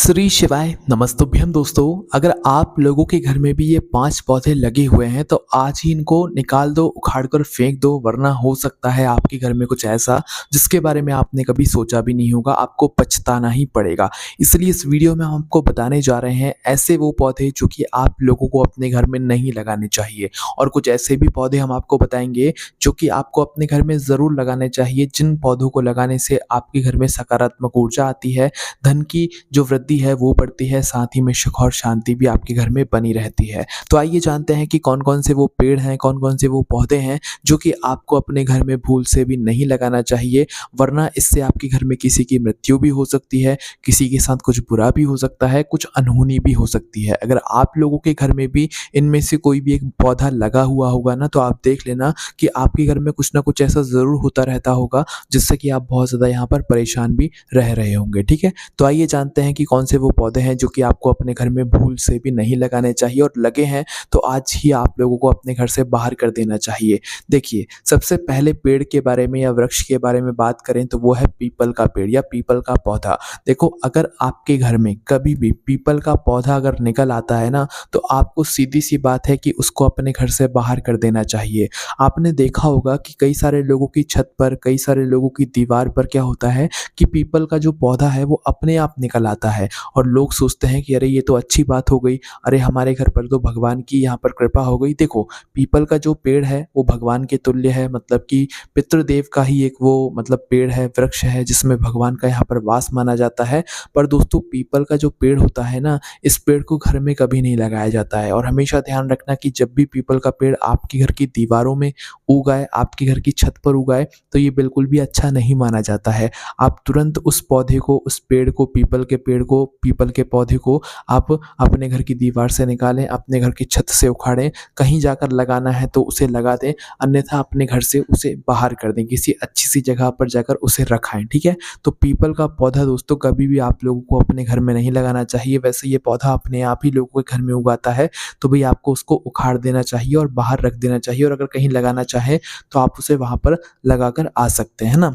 श्री शिवाय नमस्तुभ्यम दोस्तों। अगर आप लोगों के घर में भी ये 5 पौधे लगे हुए हैं तो आज ही इनको निकाल दो, उखाड़ कर फेंक दो, वरना हो सकता है आपके घर में कुछ ऐसा जिसके बारे में आपने कभी सोचा भी नहीं होगा, आपको पछताना ही पड़ेगा। इसलिए इस वीडियो में हम आपको बताने जा रहे हैं ऐसे वो पौधे जो कि आप लोगों को अपने घर में नहीं लगाने चाहिए, और कुछ ऐसे भी पौधे हम आपको बताएंगे जो कि आपको अपने घर में ज़रूर लगाने चाहिए, जिन पौधों को लगाने से आपके घर में सकारात्मक ऊर्जा आती है, धन की जो वृद्धि है वो बढ़ती है, साथ ही में सुख और शांति भी आपके घर में बनी रहती है। तो आइए जानते हैं कि कौन-कौन से वो पेड़ हैं, कौन-कौन से वो पौधे हैं जो कि आपको अपने घर में भूल से भी नहीं लगाना चाहिए, वरना इससे आपके घर में किसी की मृत्यु भी हो सकती है, किसी के साथ कुछ बुरा भी हो सकता है, कुछ अनहोनी भी हो सकती है। अगर आप लोगों के घर में भी इनमें से कोई भी एक पौधा लगा हुआ होगा ना, तो आप देख लेना कि आपके घर में कुछ ना कुछ ऐसा ज़रूर होता रहता होगा जिससे कि आप बहुत ज़्यादा यहाँ पर परेशान भी रह रहे होंगे, ठीक है? तो आइए जानते हैं कि कौन से वो पौधे हैं जो कि आपको अपने घर में भूल से भी नहीं लगाने चाहिए, और लगे हैं तो आज ही आप लोगों को अपने घर से बाहर कर देना चाहिए। देखिए, सबसे पहले पेड़ के बारे में या वृक्ष के बारे में बात करें तो वो है पीपल का पेड़ या पीपल का पौधा। देखो, अगर आपके घर में कभी भी पीपल का पौधा अगर निकल आता है ना, तो आपको सीधी-सी बात है कि उसको अपने घर से बाहर कर देना चाहिए। आपने देखा होगा कि कई सारे लोगों की छत पर, कई सारे लोगों की दीवार पर क्या होता है कि पीपल का जो पौधा है वो अपने आप निकल आता है, और लोग सोचते हैं कि अरे ये तो अच्छी बात हो गई, अरे हमारे घर पर तो भगवान की यहाँ पर कृपा हो गई। देखो, पीपल का जो पेड़ है वो भगवान के तुल्य है, मतलब कि पितृदेव का ही एक वो मतलब पेड़ है, वृक्ष है जिसमें भगवान का यहाँ पर वास माना जाता है। पर दोस्तों, पीपल का जो पेड़ होता है ना, इस पेड़ को घर में कभी नहीं लगाया जाता है, और हमेशा ध्यान रखना कि जब भी पीपल का पेड़ आपके घर की दीवारों में उगाए, आपके घर की छत पर उगाए, तो ये बिल्कुल भी अच्छा नहीं माना जाता है। आप तुरंत उस पौधे को, उस पेड़ को, पीपल के पेड़ को, पीपल के पौधे को आप अपने घर की दीवार से निकालें, अपने घर की छत से उखाड़ें, कहीं जाकर लगाना है तो उसे लगा दें, अन्यथा अपने घर से उसे बाहर कर दें, किसी अच्छी सी जगह पर जाकर उसे रखाएं, ठीक है? तो पीपल का पौधा दोस्तों कभी भी आप लोगों को अपने घर में नहीं लगाना चाहिए। वैसे ये पौधा अपने आप ही लोगों के घर में उगाता है, तो भाई आपको उसको उखाड़ देना चाहिए और बाहर रख देना चाहिए, और अगर कहीं लगाना चाहें तो आप उसे वहाँ पर लगाकर आ सकते हैं ना।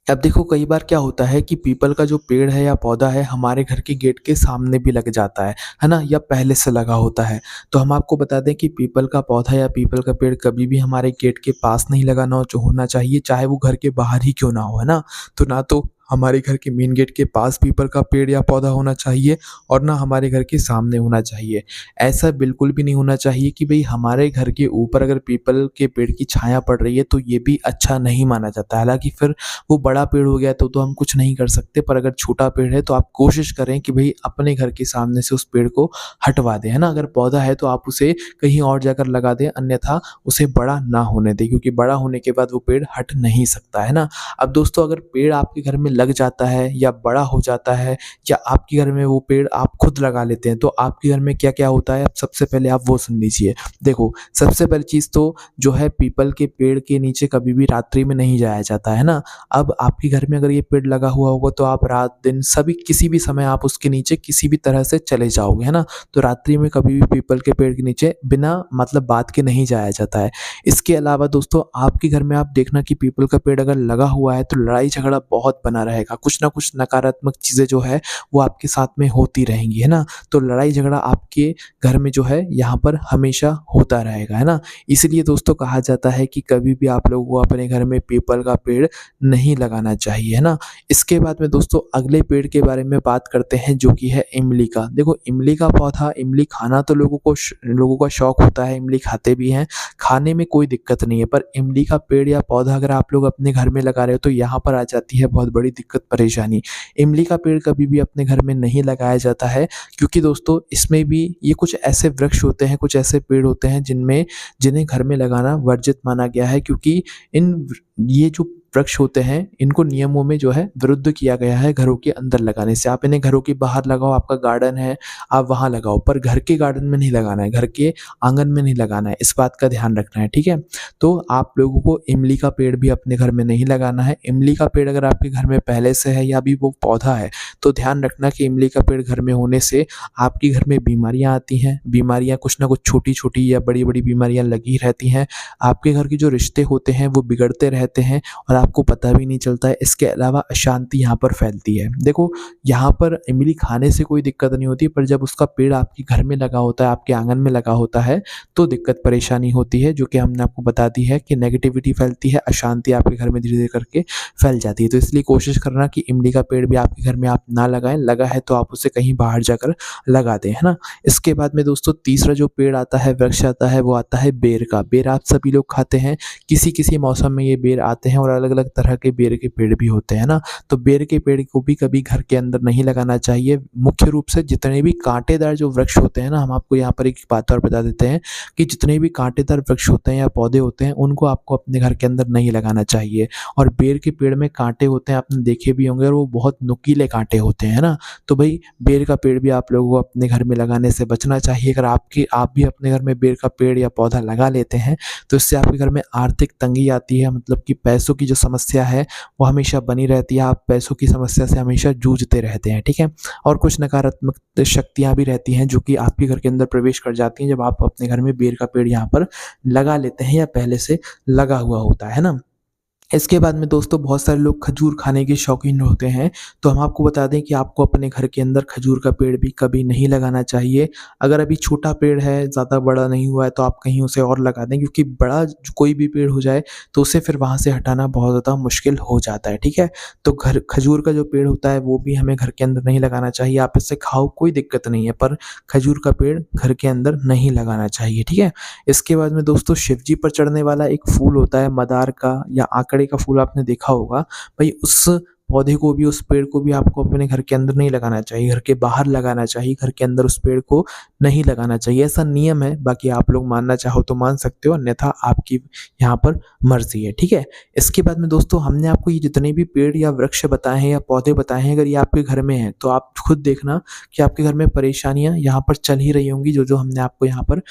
अब देखो, कई बार क्या होता है कि पीपल का जो पेड़ है या पौधा है हमारे घर के गेट के सामने भी लग जाता है ना? या पहले से लगा होता है। तो हम आपको बता दें कि पीपल का पौधा या पीपल का पेड़ कभी भी हमारे गेट के पास नहीं लगाना होना चाहिए, चाहे वो घर के बाहर ही क्यों ना हो, है ना? तो ना तो हमारे घर के मेन गेट के पास पीपल का पेड़ या पौधा होना चाहिए, और ना हमारे घर के सामने होना चाहिए। ऐसा बिल्कुल भी नहीं होना चाहिए कि भई हमारे घर के ऊपर अगर पीपल के पेड़ की छाया पड़ रही है तो ये भी अच्छा नहीं माना जाता। हालाँकि फिर वो बड़ा पेड़ हो गया तो हम कुछ नहीं कर सकते, पर अगर छोटा पेड़ है तो आप कोशिश करें कि भई अपने घर के सामने से उस पेड़ को हटवा दें, है ना? अगर पौधा है तो आप उसे कहीं और जाकर लगा दें, अन्यथा उसे बड़ा ना होने दें, क्योंकि बड़ा होने के बाद वो पेड़ हट नहीं सकता, है ना? अब दोस्तों, अगर पेड़ आपके घर में लग जाता है या बड़ा हो जाता है, या आपके घर में वो पेड़ आप खुद लगा लेते हैं, तो आपके घर में क्या-क्या होता है, अब सबसे पहले आप वो सुन लीजिए। देखो, सबसे पहली चीज़ तो जो है, पीपल के पेड़ के नीचे कभी भी रात्रि में नहीं जाया जाता, है ना? अब आपके घर में अगर ये पेड़ लगा हुआ होगा तो आप रात दिन सभी किसी भी समय आप उसके नीचे किसी भी तरह से चले जाओगे, है ना? तो रात्रि में कभी भी पीपल के पेड़ के नीचे बिना मतलब बात के नहीं जाया जाता है। इसके अलावा दोस्तों, आपके घर में आप देखना कि पीपल का पेड़ अगर लगा हुआ है तो लड़ाई झगड़ा बहुत बना रहेगा, कुछ ना कुछ नकारात्मक चीज़ें जो है वो आपके साथ में होती रहेंगी, है ना? तो लड़ाई झगड़ा आपके घर में जो है यहाँ पर हमेशा होता रहेगा, है ना? इसलिए दोस्तों कहा जाता है कि कभी भी आप लोगों को अपने घर में पीपल का पेड़ नहीं लगाना चाहिए, है ना? इसके बाद में दोस्तों अगले पेड़ के बारे में बात करते हैं, जो कि है इमली का। देखो, इमली का पौधा, इमली खाना तो लोगों का शौक होता है, इमली खाते भी हैं, खाने में कोई दिक्कत नहीं है, पर इमली का पेड़ या पौधा अगर आप लोग अपने घर में लगा रहे हो तो यहाँ पर आ जाती है बहुत बड़ी दिक्कत परेशानी। इमली का पेड़ कभी भी अपने घर में नहीं लगाया जाता है, क्योंकि दोस्तों इसमें भी ये कुछ ऐसे वृक्ष होते हैं, कुछ ऐसे पेड़ होते हैं जिन्हें घर में लगाना वर्जित माना गया है, क्योंकि ये जो वृक्ष होते हैं इनको नियमों में जो है विरुद्ध किया गया है घरों के अंदर लगाने से। आप इन्हें घरों के बाहर लगाओ, आपका गार्डन है आप वहाँ लगाओ, पर घर के गार्डन में नहीं लगाना है, घर के आंगन में नहीं लगाना है, इस बात का ध्यान रखना है, ठीक है? तो आप लोगों को इमली का पेड़ भी अपने घर में नहीं लगाना है। इमली का पेड़ अगर आपके घर में पहले से है या अभी वो पौधा है, तो ध्यान रखना कि इमली का पेड़ घर में होने से आपके घर में बीमारियाँ आती हैं, बीमारियाँ कुछ ना कुछ छोटी-छोटी या बड़ी-बड़ी बीमारियाँ लगी रहती हैं। आपके घर के जो रिश्ते होते हैं वो बिगड़ते रहते हैं, और आपको पता भी नहीं चलता है। इसके अलावा अशांति यहाँ पर फैलती है। देखो, यहाँ पर इमली खाने से कोई दिक्कत नहीं होती, पर जब उसका पेड़ आपके घर में लगा होता है, आपके आँगन में लगा होता है, तो दिक्कत परेशानी होती है, जो कि हमने आपको बता दी है कि नेगेटिविटी फैलती है, अशांति आपके घर में धीरे-धीरे करके फैल जाती है। तो इसलिए कोशिश करना कि इमली का पेड़ भी आपके घर में आप ना लगाएँ, लगा है तो आप उसे कहीं बाहर जाकर लगा दें, है ना? इसके बाद में दोस्तों तीसरा जो पेड़ आता है, वृक्ष आता है, वो आता है बेर का। बेर आप सभी लोग खाते हैं, किसी-किसी मौसम में ये बेर आते हैं और अलग-अलग तरह के बेर के पेड़ भी होते हैं ना? तो बेर के पेड़ को भी कभी घर के अंदर नहीं लगाना चाहिए। मुख्य रूप से जितने भी कांटेदार जो वृक्ष होते हैं ना, हम आपको यहाँ पर एक बात और बता देते हैं कि जितने भी कांटेदार वृक्ष होते हैं या पौधे होते हैं, उनको आपको अपने घर के अंदर नहीं लगाना चाहिए। और बेर के पेड़ में कांटे होते हैं, आपने देखे भी होंगे, और वो बहुत नुकीले कांटे होते हैं ना? तो भई बेर का पेड़ भी आप लोगों को अपने घर में लगाने से बचना चाहिए। अगर आप भी अपने घर में बेर का पेड़ या पौधा लगा लेते हैं, तो इससे आपके घर में आर्थिक तंगी आती है, मतलब कि पैसों की जो समस्या है, वो हमेशा बनी रहती है। आप पैसों की समस्या से हमेशा जूझते रहते हैं, ठीक है? और कुछ नकारात्मक शक्तियाँ भी रहती हैं, जो कि आपके घर के अंदर प्रवेश कर जाती हैं, जब आप अपने घर में बेर का पेड़ यहाँ पर लगा लेते हैं या पहले से लगा हुआ होता है ना? इसके बाद में दोस्तों बहुत सारे लोग खजूर खाने के शौकीन होते हैं, तो हम आपको बता दें कि आपको अपने घर के अंदर खजूर का पेड़ भी कभी नहीं लगाना चाहिए। अगर अभी छोटा पेड़ है, ज़्यादा बड़ा नहीं हुआ है, तो आप कहीं उसे और लगा दें, क्योंकि बड़ा कोई भी पेड़ हो जाए तो उसे फिर वहाँ से हटाना बहुत ज़्यादा मुश्किल हो जाता है, ठीक है? तो घर खजूर का जो पेड़ होता है वो भी हमें घर के अंदर नहीं लगाना चाहिए। आप इसे खाओ, कोई दिक्कत नहीं है, पर खजूर का पेड़ घर के अंदर नहीं लगाना चाहिए, ठीक है? इसके बाद में दोस्तों शिव जी पर चढ़ने वाला एक फूल होता है मदार का या आकड़े का फूल, आपने देखा होगा। भई उस पौधे को भी, उस पेड़ को भी आपको अपने घर के अंदर नहीं लगाना चाहिए, घर के बाहर लगाना चाहिए, घर के अंदर उस पेड़ को नहीं लगाना चाहिए। ऐसा नियम है, बाकी आप लोग मानना चाहो तो मान सकते हो, अन्यथा आपकी यहाँ पर मर्ज़ी है, ठीक है? इसके बाद में दोस्तों हमने आपको ये जितने भी पेड़ या वृक्ष बताए हैं या पौधे बताए हैं, अगर ये आपके घर में हैं, तो आप खुद देखना कि आपके घर में परेशानियाँ यहाँ पर चल ही रही होंगी, जो-जो हमने आपको यहाँ पर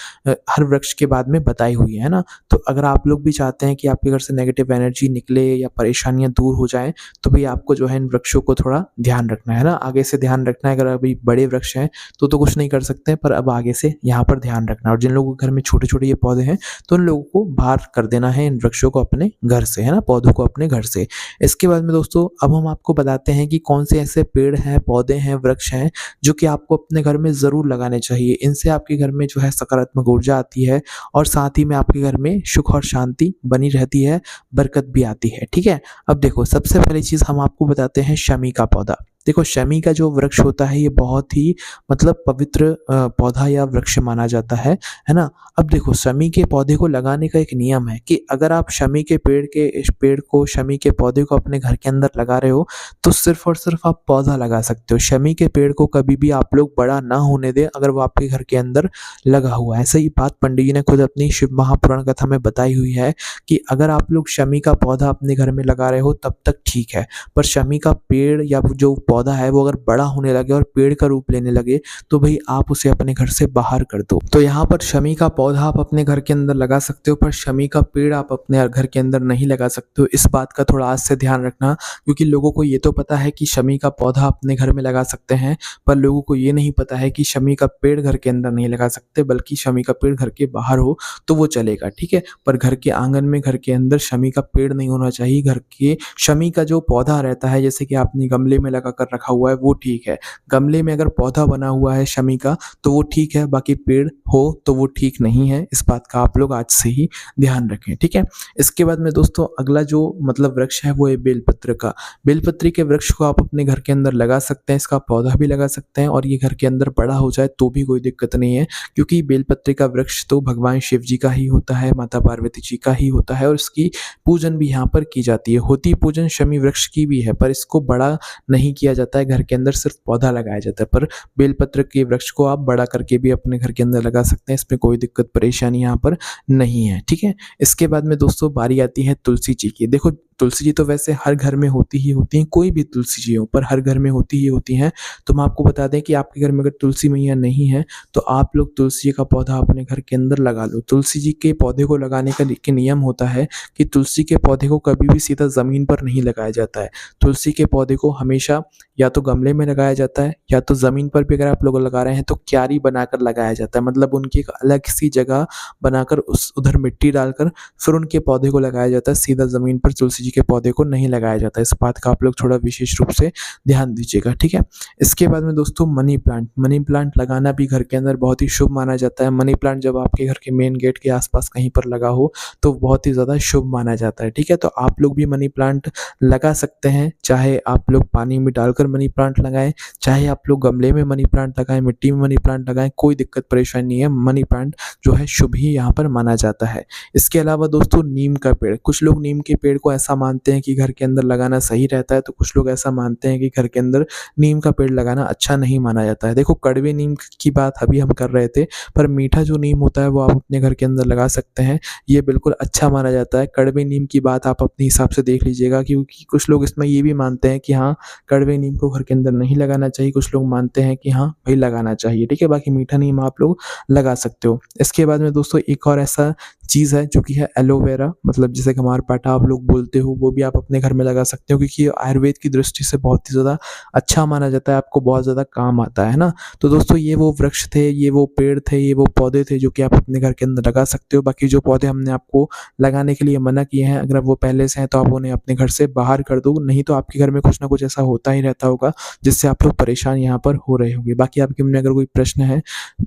हर वृक्ष के बाद में बताई हुई है ना? तो अगर आप लोग भी चाहते हैं कि आपके घर से नेगेटिव एनर्जी निकले या परेशानियाँ दूर हो जाएँ, तो भई आपको जो है इन वृक्षों को थोड़ा ध्यान रखना है ना? आगे से ध्यान रखना है। अगर अभी बड़े वृक्ष हैं, तो कुछ नहीं कर सकते हैं, पर अब आगे से यहाँ पर ध्यान रखना है। और जिन लोगों के घर में छोटे-छोटे ये पौधे हैं, तो उन लोगों को बाहर कर देना है इन वृक्षों को अपने घर से, है ना? पौधों को अपने घर से। इसके बाद में दोस्तों अब हम आपको बताते हैं कि कौन से ऐसे पेड़ हैं, पौधे हैं, वृक्ष हैं, जो कि आपको अपने घर में ज़रूर लगाने चाहिए। इनसे आपके घर में जो है सकारात्मक ऊर्जा आती है और साथ ही में आपके घर में सुख और शांति बनी रहती है, बरकत भी आती है, ठीक है? अब देखो सबसे पहली चीज़ हम आपको बताते हैं शमी का पौधा। देखो शमी का जो वृक्ष होता है ये बहुत ही मतलब पवित्र पौधा या वृक्ष माना जाता है ना? अब देखो शमी के पौधे को लगाने का एक नियम है कि अगर आप शमी के पेड़ के इस पेड़ को, शमी के पौधे को अपने घर के अंदर लगा रहे हो, तो सिर्फ़ और सिर्फ़ आप पौधा लगा सकते हो। शमी के पेड़ को कभी भी आप लोग बड़ा ना होने दें, अगर वो आपके घर के अंदर लगा हुआ है। ऐसे ही बात पंडित जी ने खुद अपनी शिव महापुराण कथा में बताई हुई है कि अगर आप लोग शमी का पौधा अपने घर में लगा रहे हो तब तक ठीक है, पर शमी का पेड़ या जो पौधा है वो अगर बड़ा होने लगे और पेड़ का रूप लेने लगे, तो भई आप उसे अपने घर से बाहर कर दो। तो यहाँ पर शमी का पौधा आप अपने घर के अंदर लगा सकते हो, पर शमी का पेड़ आप अपने घर के अंदर नहीं लगा सकते हो। इस बात का थोड़ा आज से ध्यान रखना, क्योंकि लोगों को ये तो पता है कि शमी का पौधा अपने घर में लगा सकते हैं, पर लोगों को ये नहीं पता है कि शमी का पेड़ घर के अंदर नहीं लगा सकते, बल्कि शमी का पेड़ घर के बाहर हो तो वो चलेगा, ठीक है? पर घर के आंगन में, घर के अंदर शमी का पेड़ नहीं होना चाहिए। घर के शमी का जो पौधा रहता है, जैसे कि आपने गमले में लगा कर रखा हुआ है, वो ठीक है। गमले में अगर पौधा बना हुआ है शमी का, तो वो ठीक है, बाकी पेड़ हो तो वो ठीक नहीं है। इस बात का आप लोग आज से ही ध्यान रखें, ठीक है? इसके बाद में दोस्तों अगला जो मतलब वृक्ष है वो है बेलपत्र का। बेलपत्री के वृक्ष को आप अपने घर के अंदर लगा सकते हैं, इसका पौधा भी लगा सकते हैं, और ये घर के अंदर बड़ा हो जाए तो भी कोई दिक्कत नहीं है, क्योंकि बेलपत्री का वृक्ष तो भगवान शिव जी का ही होता है, माता पार्वती जी का ही होता है, और इसकी पूजन भी यहाँ पर की जाती है। होती पूजन शमी वृक्ष की भी है, पर इसको बड़ा नहीं किया जाता है, घर के अंदर सिर्फ पौधा लगाया जाता है। पर बेलपत्र के वृक्ष को आप बड़ा करके भी अपने घर के अंदर लगा सकते हैं, इसमें कोई दिक्कत परेशानी यहाँ पर नहीं है, ठीक है? इसके बाद में दोस्तों बारी आती है तुलसी जी की। देखो तुलसी जी तो वैसे हर घर में होती ही होती हैं, कोई भी तुलसी जी हो, पर हर घर में होती ही होती हैं। तो हम आपको बता दें कि आपके घर में अगर तुलसी मैया नहीं है, तो आप लोग तुलसी का पौधा अपने घर के अंदर लगा लो। तुलसी जी के पौधे को लगाने का के नियम होता है कि तुलसी के पौधे को कभी भी सीधा ज़मीन पर नहीं लगाया जाता है। तुलसी के पौधे को हमेशा या तो गमले में लगाया जाता है, या तो ज़मीन पर भी अगर आप लोग लगा रहे हैं तो क्यारी बनाकर लगाया जाता है। मतलब उनकी एक अलग सी जगह बनाकर उधर मिट्टी डालकर फिर उनके पौधे को लगाया जाता है। सीधा ज़मीन पर तुलसी तुलसी जी के पौधे को नहीं लगाया जाता। इस बात का आप लोग थोड़ा विशेष रूप से ध्यान दीजिएगा, ठीक है? इसके बाद में दोस्तों मनी प्लांट लगाना भी घर के अंदर बहुत ही शुभ माना जाता है। मनी प्लांट जब आपके घर के मेन गेट के आस-पास कहीं पर लगा हो, तो बहुत ही ज़्यादा शुभ माना जाता है, ठीक है? तो आप लोग भी मनी प्लांट लगा सकते हैं, चाहे आप लोग पानी में डालकर मनी प्लांट लगाएँ, चाहे आप लोग गमले में मनी प्लांट लगाएँ, मिट्टी में मनी प्लांट लगाएँ, कोई दिक्कत परेशानी नहीं है। मनी प्लांट जो है शुभ ही यहाँ पर माना जाता है। इसके अलावा दोस्तों नीम का पेड़, कुछ लोग नीम के पेड़ को ऐसा मानते हैं कि घर के अंदर लगाना सही रहता है, तो कुछ लोग ऐसा मानते हैं कि घर के अंदर नीम का पेड़ लगाना अच्छा नहीं माना जाता है। देखो कड़वे नीम की बात अभी हम कर रहे थे, पर मीठा जो नीम होता है वो आप अपने घर के अंदर लगा सकते हैं, ये बिल्कुल अच्छा माना जाता है। कड़वे नीम की बात आप अपने हिसाब से देख लीजिएगा, क्योंकि कुछ लोग इसमें ये भी मानते हैं कि हाँ, कड़वे नीम को घर के अंदर नहीं लगाना चाहिए, कुछ लोग मानते हैं कि हाँ, भई लगाना चाहिए, ठीक है? बाकी मीठा नीम आप लोग लगा सकते हो। इसके बाद में दोस्तों एक और ऐसा चीज़ है जो कि है एलोवेरा, मतलब जिसे कमारपाठा आप लोग बोलते हो, वो भी आप अपने घर में लगा सकते हो, क्योंकि ये आयुर्वेद की दृष्टि से बहुत ही ज़्यादा अच्छा माना जाता है, आपको बहुत ज़्यादा काम आता है ना? तो दोस्तों ये वो वृक्ष थे, ये वो पेड़ थे, ये वो पौधे थे जो कि आप अपने घर के अंदर लगा सकते हो। बाकी जो पौधे हमने आपको लगाने के लिए मना किए हैं, अगर वो पहले से हैं तो आप उन्हें अपने घर से बाहर कर दो, नहीं तो आपके घर में कुछ न कुछ ऐसा होता ही रहता होगा, जिससे आप लोग परेशान यहाँ पर हो रहे होंगे। बाकी आपके मन में अगर कोई प्रश्न है,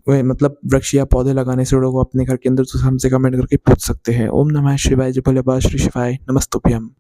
वे मतलब वृक्ष या पौधे लगाने से जुड़ा हुआ अपने घर के अंदर, तो हमसे कमेंट करके पूछ सकते हैं। ओम नमः शिवाय, जय भोले बाबा श्री शिवाय, नमस्तुभ्यम।